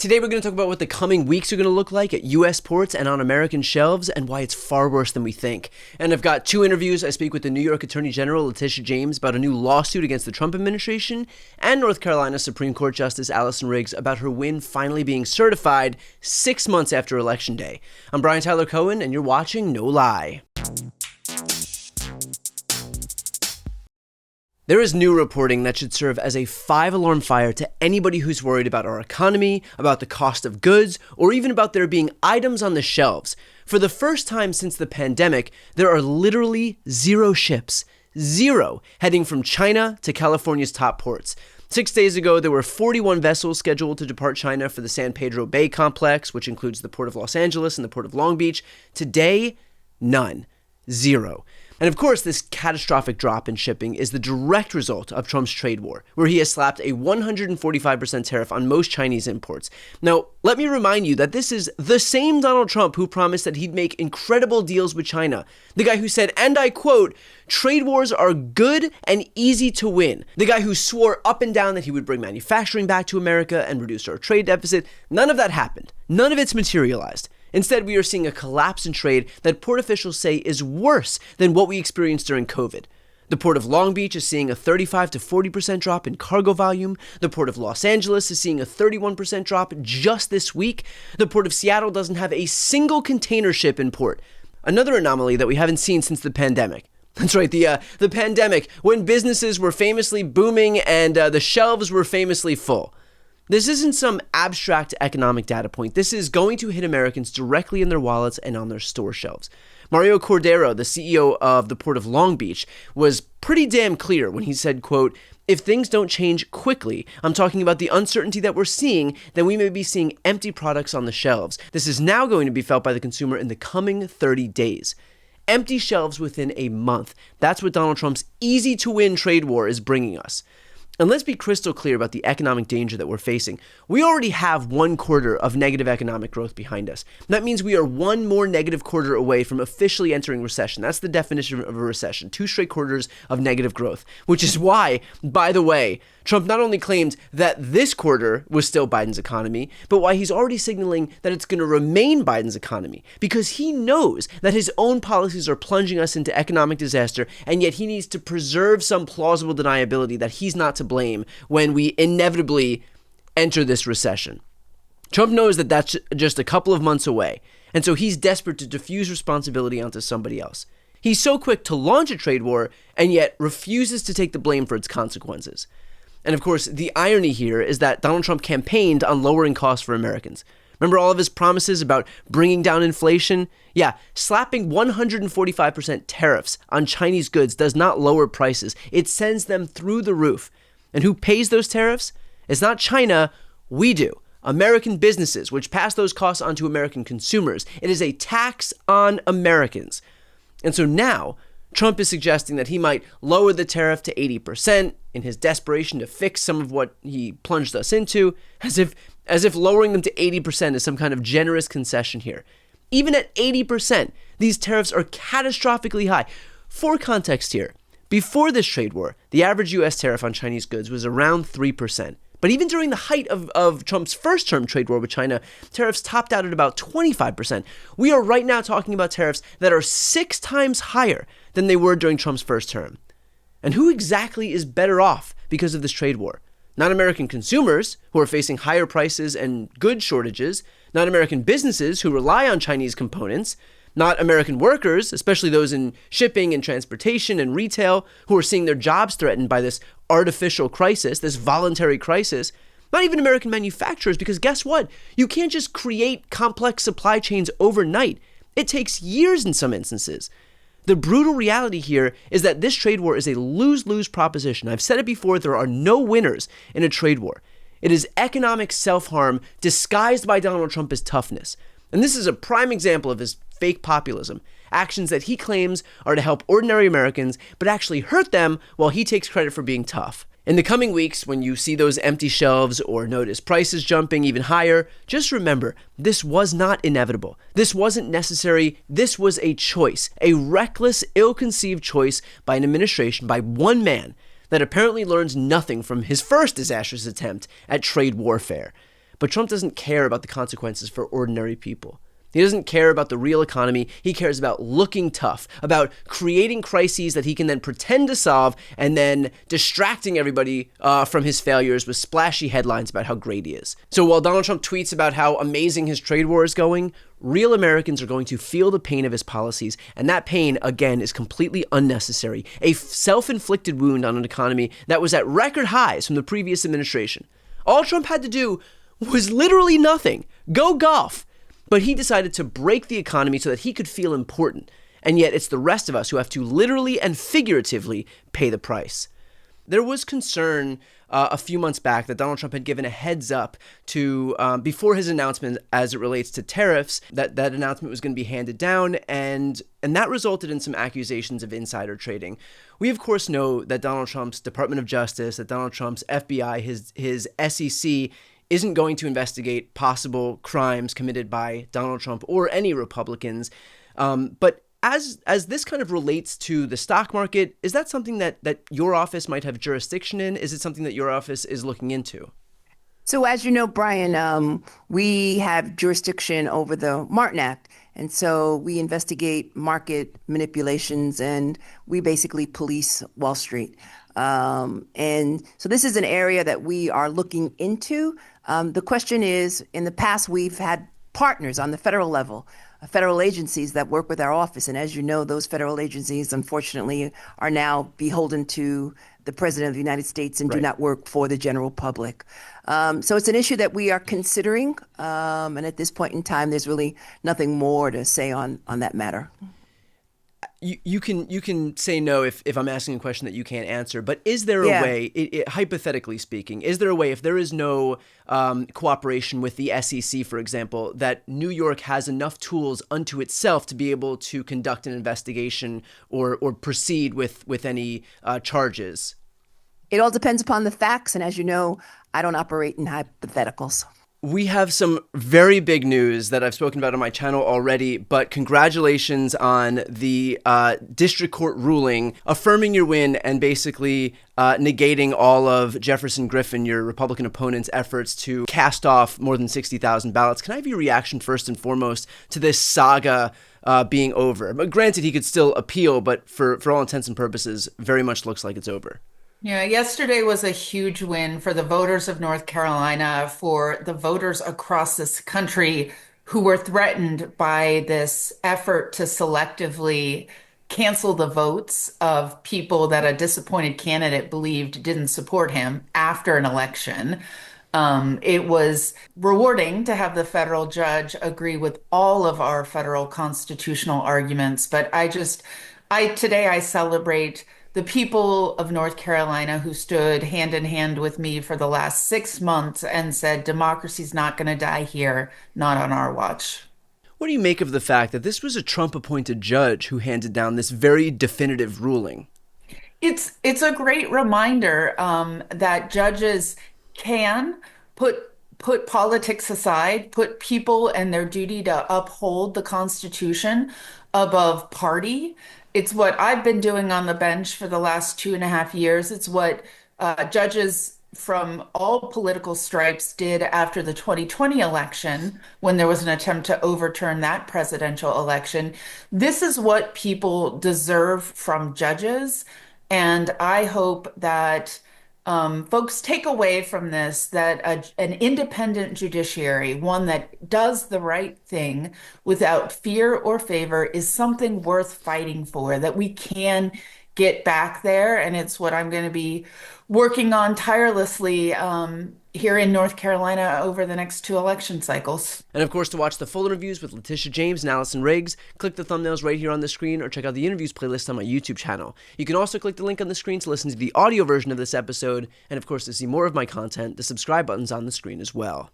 Today we're going to talk about what the coming weeks are going to look like at US ports and on American shelves and why it's far worse than we think. And I've got two interviews. I speak with the New York Attorney General Letitia James about a new lawsuit against the Trump administration and North Carolina Supreme Court Justice Allison Riggs about her win finally being certified 6 months after Election Day. I'm Brian Tyler Cohen and you're watching No Lie. There is new reporting that should serve as a 5-alarm fire to anybody who's worried about our economy, about the cost of goods, or even about there being items on the shelves. For the first time since the pandemic, there are literally zero ships, heading from China to California's top ports. 6 days ago, there were 41 vessels scheduled to depart China for the San Pedro Bay complex, which includes the Port of Los Angeles and the Port of Long Beach. Today, none. Zero. And of course, this catastrophic drop in shipping is the direct result of Trump's trade war, where he has slapped a 145% tariff on most Chinese imports. Now, let me remind you that this is the same Donald Trump who promised that he'd make incredible deals with China. The guy who said, and I quote, "Trade wars are good and easy to win." The guy who swore up and down that he would bring manufacturing back to America and reduce our trade deficit. None of that happened. None of it's materialized. Instead, we are seeing a collapse in trade that port officials say is worse than what we experienced during COVID. The Port of Long Beach is seeing a 35 to 40% drop in cargo volume. The Port of Los Angeles is seeing a 31% drop just this week. The Port of Seattle doesn't have a single container ship in port. Another anomaly that we haven't seen since the pandemic. That's right, the pandemic, when businesses were famously booming and the shelves were famously full. This isn't some abstract economic data point. This is going to hit Americans directly in their wallets and on their store shelves. Mario Cordero, the CEO of the Port of Long Beach, was pretty damn clear when he said, quote, "If things don't change quickly, I'm talking about the uncertainty that we're seeing, then we may be seeing empty products on the shelves. This is now going to be felt by the consumer in the coming 30 days. Empty shelves within a month. That's what Donald Trump's easy-to-win trade war is bringing us. And let's be crystal clear about the economic danger that we're facing. We already have 1 quarter of negative economic growth behind us. That means we are one more negative quarter away from officially entering recession. That's the definition of a recession, 2 straight quarters of negative growth, which is why, by the way, Trump not only claimed that this quarter was still Biden's economy, but why he's already signaling that it's going to remain Biden's economy, because he knows that his own policies are plunging us into economic disaster, and yet he needs to preserve some plausible deniability that he's not to blame when we inevitably enter this recession. Trump knows that that's just a couple of months away, and so he's desperate to diffuse responsibility onto somebody else. He's so quick to launch a trade war, and yet refuses to take the blame for its consequences. And of course, the irony here is that Donald Trump campaigned on lowering costs for Americans. Remember all of his promises about bringing down inflation? Yeah, slapping 145% tariffs on Chinese goods does not lower prices. It sends them through the roof. And who pays those tariffs? It's not China, we do. American businesses, which pass those costs on to American consumers. It is a tax on Americans. And so now, Trump is suggesting that he might lower the tariff to 80% in his desperation to fix some of what he plunged us into, as if lowering them to 80% is some kind of generous concession here. Even at 80%, these tariffs are catastrophically high. For context here, before this trade war, the average U.S. tariff on Chinese goods was around 3%. But even during the height of Trump's first-term trade war with China, tariffs topped out at about 25%. We are right now talking about tariffs that are 6 times higher than they were during Trump's first term. And who exactly is better off because of this trade war? Not American consumers, who are facing higher prices and goods shortages. Not American businesses, who rely on Chinese components. Not American workers, especially those in shipping and transportation and retail, who are seeing their jobs threatened by this artificial crisis, this voluntary crisis. Not even American manufacturers, because guess what? You can't just create complex supply chains overnight. It takes years in some instances. The brutal reality here is that this trade war is a lose-lose proposition. I've said it before, there are no winners in a trade war. It is economic self-harm disguised by Donald Trump as toughness. And this is a prime example of his fake populism, actions that he claims are to help ordinary Americans, but actually hurt them while he takes credit for being tough. In the coming weeks, when you see those empty shelves or notice prices jumping even higher, just remember, this was not inevitable. This wasn't necessary. This was a choice, a reckless, ill-conceived choice by an administration, by one man, that apparently learns nothing from his first disastrous attempt at trade warfare. But Trump doesn't care about the consequences for ordinary people. He doesn't care about the real economy. He cares about looking tough, about creating crises that he can then pretend to solve, and then distracting everybody from his failures with splashy headlines about how great he is. So while Donald Trump tweets about how amazing his trade war is going, real Americans are going to feel the pain of his policies, and that pain, again, is completely unnecessary. A self-inflicted wound on an economy that was at record highs from the previous administration. All Trump had to do was literally nothing. Go golf. But he decided to break the economy so that he could feel important. And yet it's the rest of us who have to literally and figuratively pay the price. There was concern a few months back that Donald Trump had given a heads up to, before his announcement as it relates to tariffs, that announcement was going to be handed down, and that resulted in some accusations of insider trading. We, of course, know that Donald Trump's Department of Justice, that Donald Trump's FBI, his SEC, isn't going to investigate possible crimes committed by Donald Trump or any Republicans. But as this kind of relates to the stock market, is that something that your office might have jurisdiction in? Is it something that your office is looking into? So as you know, Brian, we have jurisdiction over the Martin Act. And so we investigate market manipulations and we basically police Wall Street. And so this is an area that we are looking into. The question is, in the past, we've had partners on the federal level, federal agencies that work with our office. And as you know, those federal agencies, unfortunately, are now beholden to the President of the United States and do not work for the general public. So it's an issue that we are considering. And at this point in time, there's really nothing more to say on that matter. You can say no if I'm asking a question that you can't answer, but is there a way, hypothetically speaking, is there a way, if there is no cooperation with the SEC, for example, that New York has enough tools unto itself to be able to conduct an investigation or proceed with any charges? It all depends upon the facts, and as you know, I don't operate in hypotheticals. We have some very big news that I've spoken about on my channel already, but congratulations on the district court ruling affirming your win and basically negating all of Jefferson Griffin, your Republican opponent's efforts to cast off more than 60,000 ballots. Can I have your reaction first and foremost to this saga being over? But granted, he could still appeal, but for all intents and purposes, very much looks like it's over. Yeah, yesterday was a huge win for the voters of North Carolina, for the voters across this country who were threatened by this effort to selectively cancel the votes of people that a disappointed candidate believed didn't support him after an election. It was rewarding to have the federal judge agree with all of our federal constitutional arguments, but today I celebrate the people of North Carolina who stood hand in hand with me for the last 6 months and said, democracy's not going to die here, not on our watch. What do you make of the fact that this was a Trump-appointed judge who handed down this very definitive ruling? It's a great reminder that judges can put politics aside, put people and their duty to uphold the Constitution above party. It's what I've been doing on the bench for the last 2.5 years. It's what judges from all political stripes did after the 2020 election, when there was an attempt to overturn that presidential election. This is what people deserve from judges. And I hope that folks take away from this that an independent judiciary, one that does the right thing without fear or favor, is something worth fighting for, that we can get back there. And it's what I'm going to be working on tirelessly here in North Carolina over the next 2 election cycles. And of course, to watch the full interviews with Letitia James and Allison Riggs, click the thumbnails right here on the screen or check out the interviews playlist on my YouTube channel. You can also click the link on the screen to listen to the audio version of this episode, and of course, to see more of my content, the subscribe button's on the screen as well.